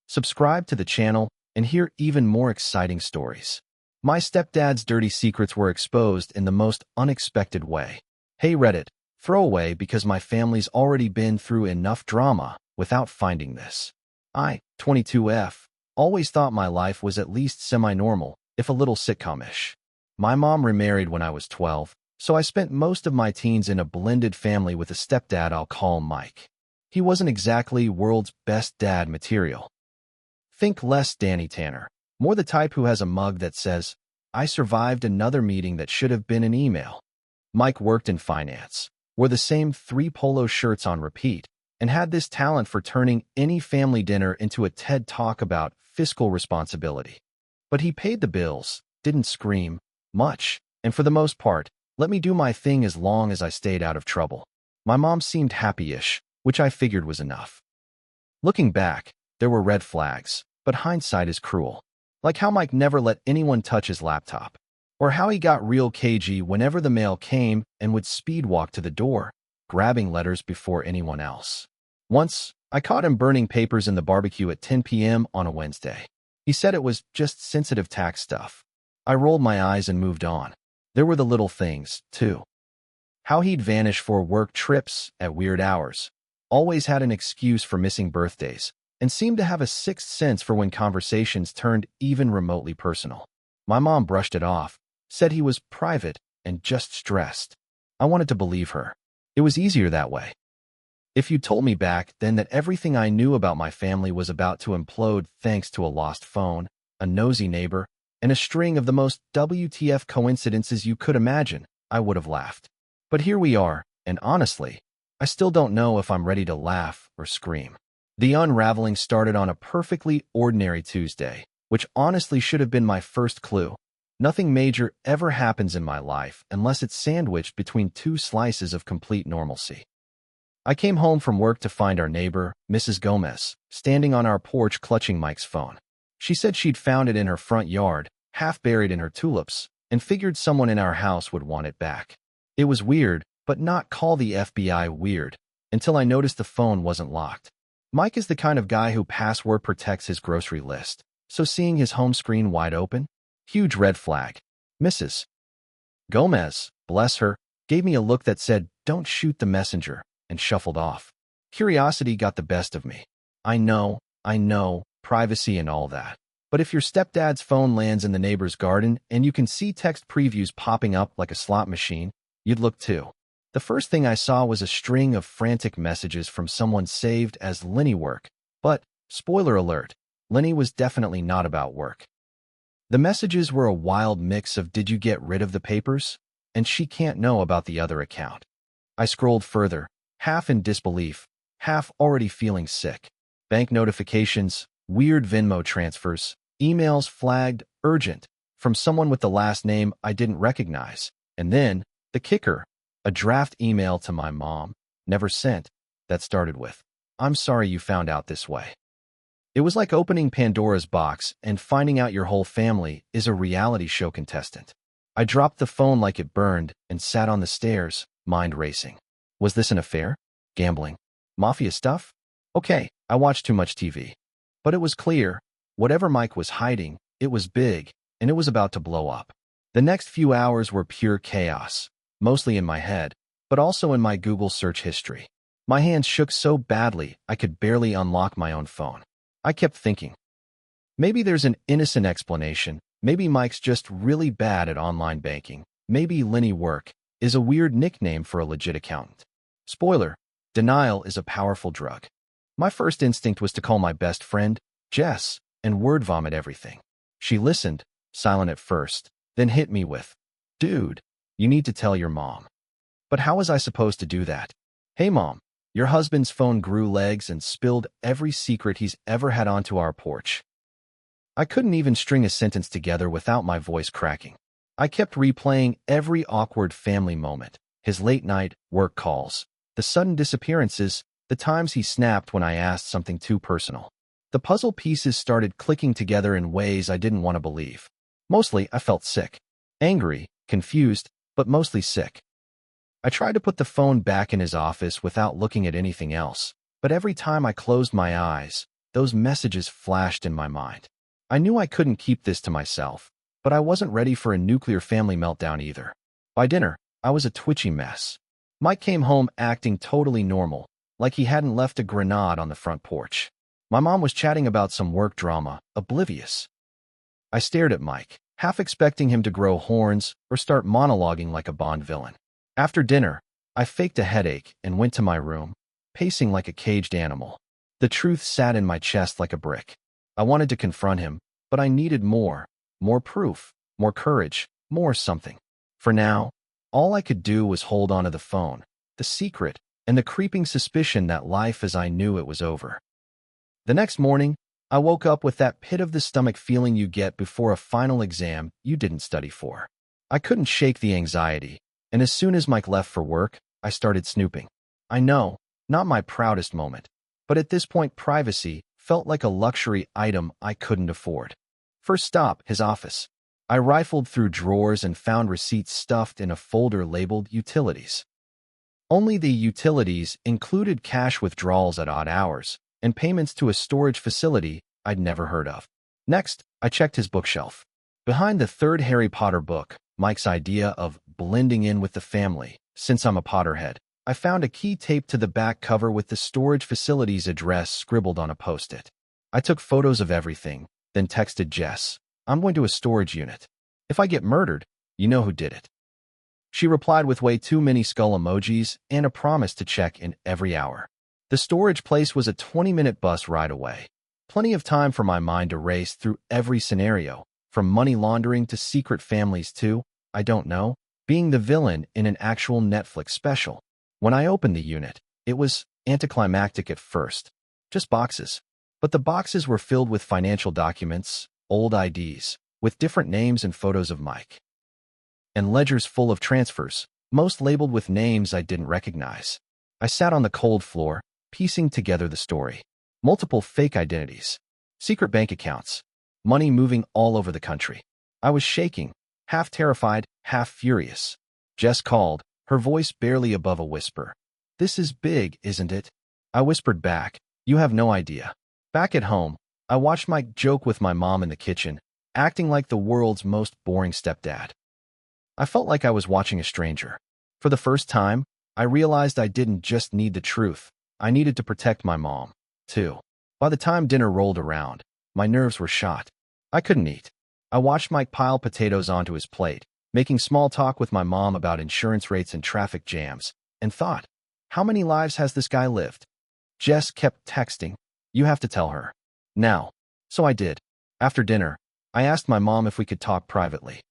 subscribe to the channel, and hear even more exciting stories. My stepdad's dirty secrets were exposed in the most unexpected way. Hey Reddit, throwaway because my family's already been through enough drama without finding this. I, 22F, always thought my life was at least semi-normal, if a little sitcom-ish. My mom remarried when I was 12, so I spent most of my teens in a blended family with a stepdad I'll call Mike. He wasn't exactly world's best dad material. Think less Danny Tanner, more the type who has a mug that says, "I survived another meeting that should have been an email." Mike worked in finance, wore the same 3 polo shirts on repeat, and had this talent for turning any family dinner into a TED Talk about fiscal responsibility. But he paid the bills, didn't scream much, and for the most part, let me do my thing as long as I stayed out of trouble. My mom seemed happy-ish, which I figured was enough. Looking back, there were red flags, but hindsight is cruel. Like how Mike never let anyone touch his laptop, or how he got real cagey whenever the mail came and would speed walk to the door, grabbing letters before anyone else. Once, I caught him burning papers in the barbecue at 10 p.m. on a Wednesday. He said it was just sensitive tax stuff. I rolled my eyes and moved on. There were the little things, too. How he'd vanish for work trips at weird hours, always had an excuse for missing birthdays, and seemed to have a sixth sense for when conversations turned even remotely personal. My mom brushed it off, said he was private and just stressed. I wanted to believe her. It was easier that way. If you told me back then that everything I knew about my family was about to implode thanks to a lost phone, a nosy neighbor, and a string of the most WTF coincidences you could imagine, I would have laughed. But here we are, and honestly, I still don't know if I'm ready to laugh or scream. The unraveling started on a perfectly ordinary Tuesday, which honestly should have been my first clue. Nothing major ever happens in my life unless it's sandwiched between 2 slices of complete normalcy. I came home from work to find our neighbor, Mrs. Gomez, standing on our porch clutching Mike's phone. She said she'd found it in her front yard, half buried in her tulips, and figured someone in our house would want it back. It was weird, but not call the FBI weird, until I noticed the phone wasn't locked. Mike is the kind of guy who password protects his grocery list, so seeing his home screen wide open? Huge red flag. Mrs. Gomez, bless her, gave me a look that said, "Don't shoot the messenger," and shuffled off. Curiosity got the best of me. I know, privacy and all that. But if your stepdad's phone lands in the neighbor's garden and you can see text previews popping up like a slot machine, you'd look too. The first thing I saw was a string of frantic messages from someone saved as Lenny work. But, spoiler alert, Lenny was definitely not about work. The messages were a wild mix of "Did you get rid of the papers?" and "She can't know about the other account." I scrolled further, half in disbelief, half already feeling sick. Bank notifications, weird Venmo transfers, emails flagged urgent from someone with the last name I didn't recognize. And then, the kicker, a draft email to my mom, never sent, that started with, "I'm sorry you found out this way." It was like opening Pandora's box and finding out your whole family is a reality show contestant. I dropped the phone like it burned and sat on the stairs, mind racing. Was this an affair? Gambling? Mafia stuff? Okay, I watched too much TV. But it was clear, whatever Mike was hiding, it was big, and it was about to blow up. The next few hours were pure chaos, mostly in my head, but also in my Google search history. My hands shook so badly I could barely unlock my own phone. I kept thinking, maybe there's an innocent explanation. Maybe Mike's just really bad at online banking. Maybe Lenny Work is a weird nickname for a legit accountant. Spoiler, denial is a powerful drug. My first instinct was to call my best friend, Jess, and word vomit everything. She listened, silent at first, then hit me with, "Dude, you need to tell your mom." But how was I supposed to do that? "Hey mom, your husband's phone grew legs and spilled every secret he's ever had onto our porch." I couldn't even string a sentence together without my voice cracking. I kept replaying every awkward family moment, his late-night work calls, the sudden disappearances, the times he snapped when I asked something too personal. The puzzle pieces started clicking together in ways I didn't want to believe. Mostly, I felt sick. Angry, confused, but mostly sick. I tried to put the phone back in his office without looking at anything else, but every time I closed my eyes, those messages flashed in my mind. I knew I couldn't keep this to myself, but I wasn't ready for a nuclear family meltdown either. By dinner, I was a twitchy mess. Mike came home acting totally normal, like he hadn't left a grenade on the front porch. My mom was chatting about some work drama, oblivious. I stared at Mike, half expecting him to grow horns or start monologuing like a Bond villain. After dinner, I faked a headache and went to my room, pacing like a caged animal. The truth sat in my chest like a brick. I wanted to confront him, but I needed more proof, more courage, more something. For now, all I could do was hold onto the phone, the secret, and the creeping suspicion that life as I knew it was over. The next morning, I woke up with that pit-of-the-stomach feeling you get before a final exam you didn't study for. I couldn't shake the anxiety, and as soon as Mike left for work, I started snooping. I know, not my proudest moment, but at this point privacy felt like a luxury item I couldn't afford. First stop, his office. I rifled through drawers and found receipts stuffed in a folder labeled Utilities. Only the utilities included cash withdrawals at odd hours and payments to a storage facility I'd never heard of. Next, I checked his bookshelf. Behind the third Harry Potter book, Mike's idea of blending in with the family, since I'm a Potterhead, I found a key taped to the back cover with the storage facility's address scribbled on a post-it. I took photos of everything, then texted Jess, "I'm going to a storage unit. If I get murdered, you know who did it." She replied with way too many skull emojis and a promise to check in every hour. The storage place was a 20-minute bus ride away. Plenty of time for my mind to race through every scenario, from money laundering to secret families to, I don't know, being the villain in an actual Netflix special. When I opened the unit, it was anticlimactic at first. Just boxes. But the boxes were filled with financial documents, old IDs, with different names and photos of Mike. And ledgers full of transfers, most labeled with names I didn't recognize. I sat on the cold floor, piecing together the story. Multiple fake identities, secret bank accounts, money moving all over the country. I was shaking, half terrified, half furious. Jess called, her voice barely above a whisper. "This is big, isn't it?" I whispered back, "You have no idea." Back at home, I watched Mike joke with my mom in the kitchen, acting like the world's most boring stepdad. I felt like I was watching a stranger. For the first time, I realized I didn't just need the truth. I needed to protect my mom, too. By the time dinner rolled around, my nerves were shot. I couldn't eat. I watched Mike pile potatoes onto his plate, making small talk with my mom about insurance rates and traffic jams, and thought, how many lives has this guy lived? Jess kept texting, "You have to tell her. Now." So I did. After dinner, I asked my mom if we could talk privately.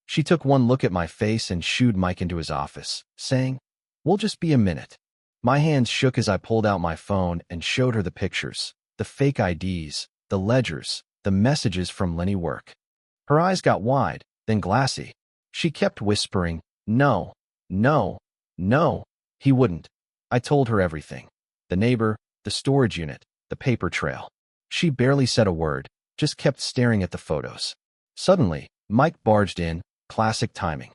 She took one look at my face and shooed Mike into his office, saying, "We'll just be a minute." My hands shook as I pulled out my phone and showed her the pictures, the fake IDs, the ledgers, the messages from Lenny work. Her eyes got wide, then glassy. She kept whispering, "No, no, no." He wouldn't. I told her everything. The neighbor, the storage unit, the paper trail. She barely said a word, just kept staring at the photos. Suddenly, Mike barged in, classic timing.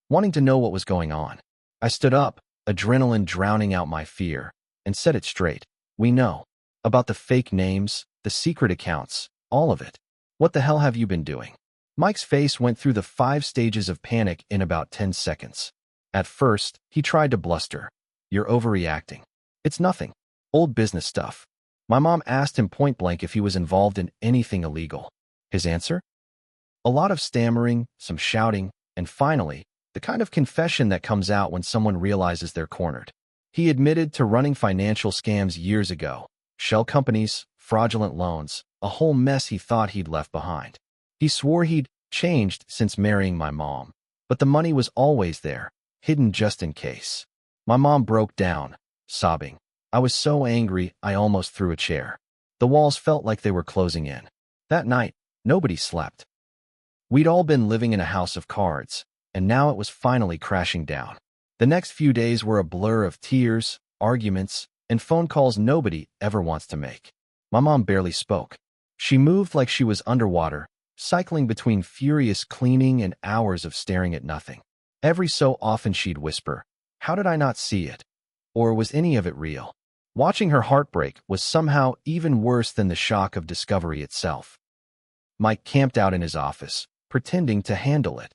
Wanting to know what was going on, I stood up, adrenaline drowning out my fear, and said it straight. "We know. About the fake names, the secret accounts, all of it. What the hell have you been doing?" Mike's face went through the 5 stages of panic in about 10 seconds. At first, he tried to bluster. "You're overreacting. It's nothing. Old business stuff." My mom asked him point-blank if he was involved in anything illegal. His answer? A lot of stammering, some shouting, and finally, the kind of confession that comes out when someone realizes they're cornered. He admitted to running financial scams years ago, shell companies, fraudulent loans, a whole mess he thought he'd left behind. He swore he'd changed since marrying my mom, but the money was always there, hidden just in case. My mom broke down, sobbing. I was so angry I almost threw a chair. The walls felt like they were closing in. That night, nobody slept. We'd all been living in a house of cards, and now it was finally crashing down. The next few days were a blur of tears, arguments, and phone calls nobody ever wants to make. My mom barely spoke. She moved like she was underwater, cycling between furious cleaning and hours of staring at nothing. Every so often she'd whisper, "How did I not see it? Or was any of it real?" Watching her heartbreak was somehow even worse than the shock of discovery itself. Mike camped out in his office, pretending to handle it.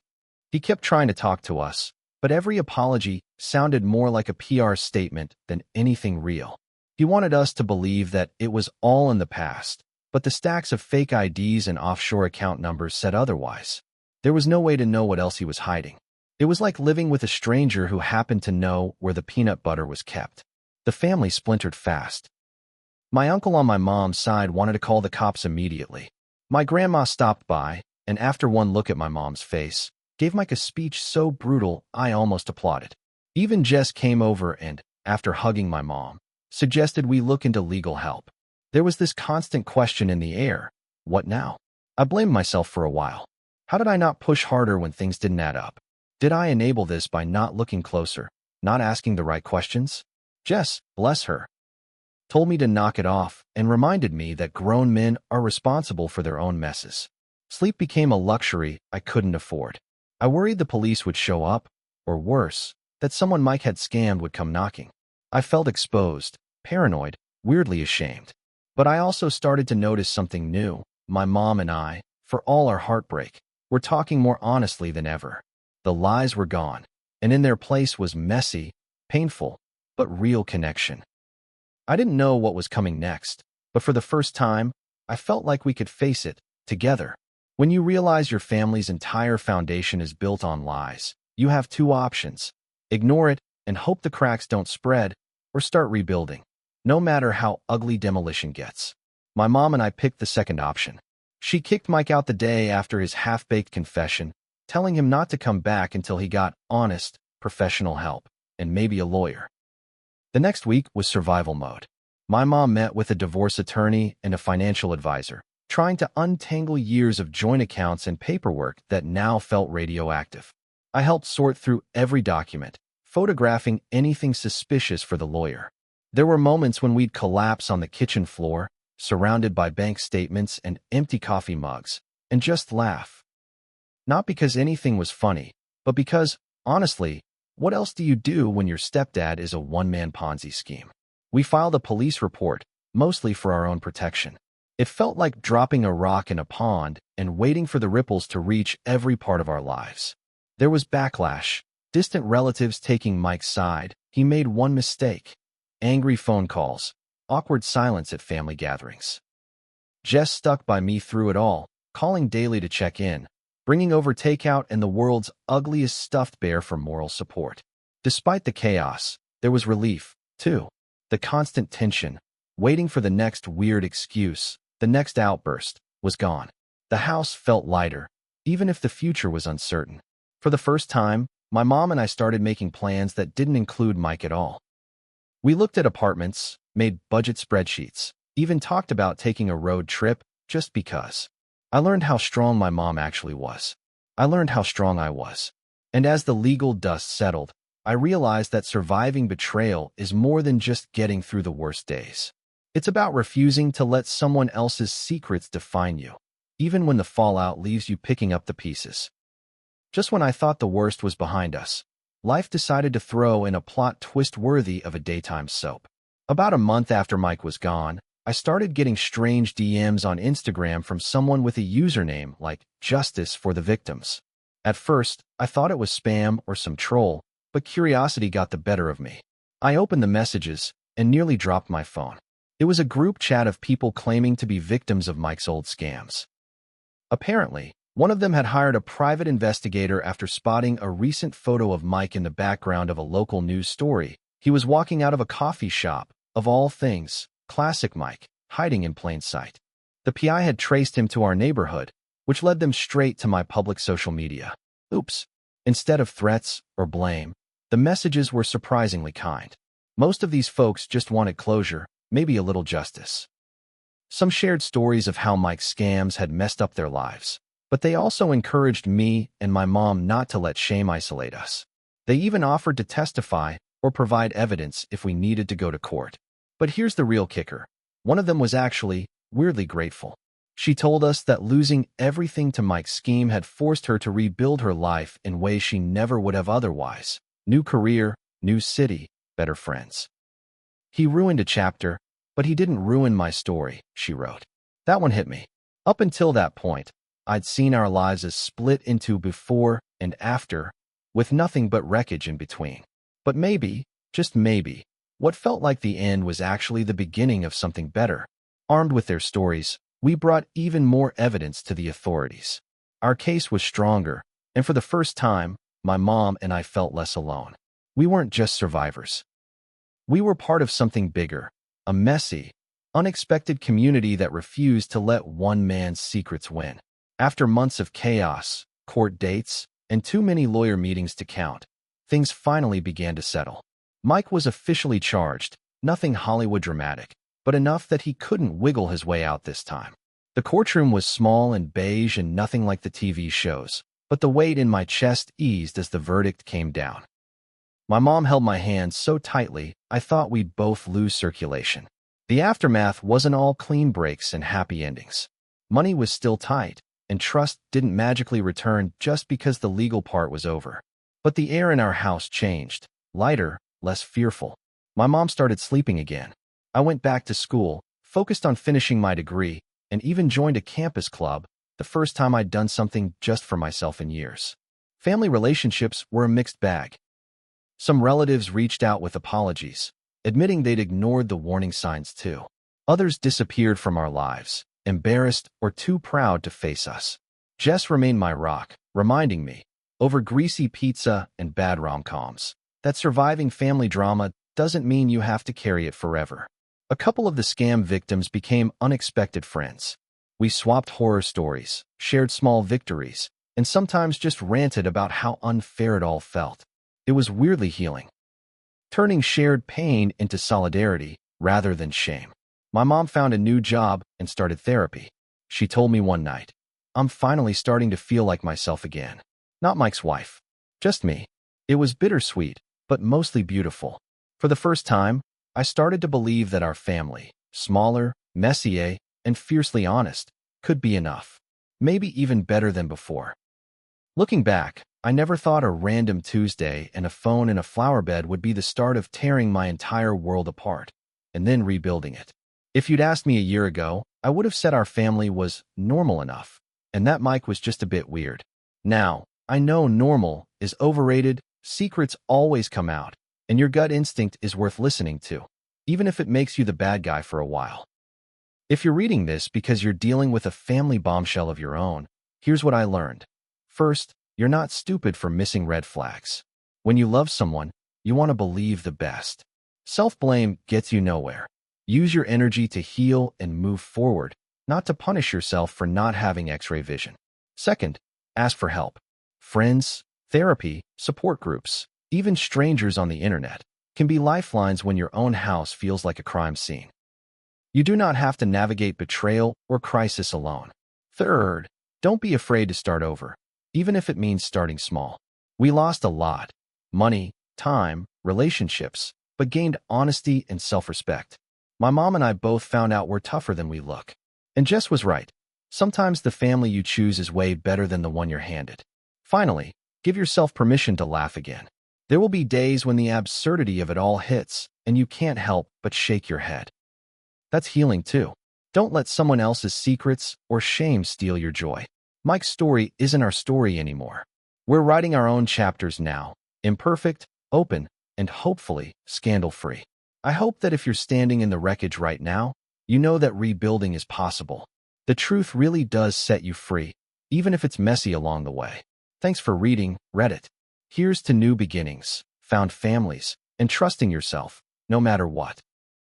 He kept trying to talk to us, but every apology sounded more like a PR statement than anything real. He wanted us to believe that it was all in the past, but the stacks of fake IDs and offshore account numbers said otherwise. There was no way to know what else he was hiding. It was like living with a stranger who happened to know where the peanut butter was kept. The family splintered fast. My uncle on my mom's side wanted to call the cops immediately. My grandma stopped by, and after one look at my mom's face, gave Mike a speech so brutal I almost applauded. Even Jess came over and, after hugging my mom, suggested we look into legal help. There was this constant question in the air: what now? I blamed myself for a while. How did I not push harder when things didn't add up? Did I enable this by not looking closer, not asking the right questions? Jess, bless her, told me to knock it off and reminded me that grown men are responsible for their own messes. Sleep became a luxury I couldn't afford. I worried the police would show up, or worse, that someone Mike had scammed would come knocking. I felt exposed, paranoid, weirdly ashamed. But I also started to notice something new. My mom and I, for all our heartbreak, were talking more honestly than ever. The lies were gone, and in their place was messy, painful, but real connection. I didn't know what was coming next, but for the first time, I felt like we could face it, together. When you realize your family's entire foundation is built on lies, you have two options: ignore it and hope the cracks don't spread, or start rebuilding, no matter how ugly demolition gets. My mom and I picked the second option. She kicked Mike out the day after his half-baked confession, telling him not to come back until he got honest, professional help, and maybe a lawyer. The next week was survival mode. My mom met with a divorce attorney and a financial advisor, trying to untangle years of joint accounts and paperwork that now felt radioactive. I helped sort through every document, photographing anything suspicious for the lawyer. There were moments when we'd collapse on the kitchen floor, surrounded by bank statements and empty coffee mugs, and just laugh. Not because anything was funny, but because, honestly, what else do you do when your stepdad is a one-man Ponzi scheme? We filed a police report, mostly for our own protection. It felt like dropping a rock in a pond and waiting for the ripples to reach every part of our lives. There was backlash, distant relatives taking Mike's side. He made one mistake. Angry phone calls, awkward silence at family gatherings. Jess stuck by me through it all, calling daily to check in, bringing over takeout and the world's ugliest stuffed bear for moral support. Despite the chaos, there was relief, too. The constant tension, waiting for the next weird excuse, the next outburst, was gone. The house felt lighter, even if the future was uncertain. For the first time, my mom and I started making plans that didn't include Mike at all. We looked at apartments, made budget spreadsheets, even talked about taking a road trip just because. I learned how strong my mom actually was. I learned how strong I was. And as the legal dust settled, I realized that surviving betrayal is more than just getting through the worst days. It's about refusing to let someone else's secrets define you, even when the fallout leaves you picking up the pieces. Just when I thought the worst was behind us, life decided to throw in a plot twist worthy of a daytime soap. About a month after Mike was gone, I started getting strange DMs on Instagram from someone with a username like Justice for the Victims. At first, I thought it was spam or some troll, but curiosity got the better of me. I opened the messages and nearly dropped my phone. It was a group chat of people claiming to be victims of Mike's old scams. Apparently, one of them had hired a private investigator after spotting a recent photo of Mike in the background of a local news story. He was walking out of a coffee shop, of all things, classic Mike, hiding in plain sight. The PI had traced him to our neighborhood, which led them straight to my public social media. Oops. Instead of threats or blame, the messages were surprisingly kind. Most of these folks just wanted closure, maybe a little justice. Some shared stories of how Mike's scams had messed up their lives, but they also encouraged me and my mom not to let shame isolate us. They even offered to testify or provide evidence if we needed to go to court. But here's the real kicker. One of them was actually weirdly grateful. She told us that losing everything to Mike's scheme had forced her to rebuild her life in ways she never would have otherwise. New career, new city, better friends. He ruined a chapter, but he didn't ruin my story, she wrote. That one hit me. Up until that point, I'd seen our lives as split into before and after, with nothing but wreckage in between. But maybe, just maybe, what felt like the end was actually the beginning of something better. Armed with their stories, we brought even more evidence to the authorities. Our case was stronger, and for the first time, my mom and I felt less alone. We weren't just survivors. We were part of something bigger, a messy, unexpected community that refused to let one man's secrets win. After months of chaos, court dates, and too many lawyer meetings to count, things finally began to settle. Mike was officially charged, nothing Hollywood dramatic, but enough that he couldn't wiggle his way out this time. The courtroom was small and beige and nothing like the TV shows, but the weight in my chest eased as the verdict came down. My mom held my hand so tightly, I thought we'd both lose circulation. The aftermath wasn't all clean breaks and happy endings. Money was still tight, and trust didn't magically return just because the legal part was over. But the air in our house changed, lighter, less fearful. My mom started sleeping again. I went back to school, focused on finishing my degree, and even joined a campus club, the first time I'd done something just for myself in years. Family relationships were a mixed bag. Some relatives reached out with apologies, admitting they'd ignored the warning signs too. Others disappeared from our lives, embarrassed or too proud to face us. Jess remained my rock, reminding me, over greasy pizza and bad rom-coms, that surviving family drama doesn't mean you have to carry it forever. A couple of the scam victims became unexpected friends. We swapped horror stories, shared small victories, and sometimes just ranted about how unfair it all felt. It was weirdly healing, turning shared pain into solidarity rather than shame. My mom found a new job and started therapy. She told me one night, "I'm finally starting to feel like myself again. Not Mike's wife, just me." It was bittersweet, but mostly beautiful. For the first time, I started to believe that our family, smaller, messy, and fiercely honest, could be enough. Maybe even better than before. Looking back, I never thought a random Tuesday and a phone in a flower bed would be the start of tearing my entire world apart, and then rebuilding it. If you'd asked me a year ago, I would have said our family was normal enough, and that Mike was just a bit weird. Now, I know normal is overrated, secrets always come out, and your gut instinct is worth listening to, even if it makes you the bad guy for a while. If you're reading this because you're dealing with a family bombshell of your own, here's what I learned. First, you're not stupid for missing red flags. When you love someone, you want to believe the best. Self-blame gets you nowhere. Use your energy to heal and move forward, not to punish yourself for not having X-ray vision. Second, ask for help. Friends, therapy, support groups, even strangers on the internet can be lifelines when your own house feels like a crime scene. You do not have to navigate betrayal or crisis alone. Third, don't be afraid to start over, even if it means starting small. We lost a lot: money, time, relationships, but gained honesty and self-respect. My mom and I both found out we're tougher than we look. And Jess was right. Sometimes the family you choose is way better than the one you're handed. Finally, give yourself permission to laugh again. There will be days when the absurdity of it all hits, and you can't help but shake your head. That's healing too. Don't let someone else's secrets or shame steal your joy. Mike's story isn't our story anymore. We're writing our own chapters now, imperfect, open, and hopefully scandal-free. I hope that if you're standing in the wreckage right now, you know that rebuilding is possible. The truth really does set you free, even if it's messy along the way. Thanks for reading, Reddit. Here's to new beginnings, found families, and trusting yourself, no matter what.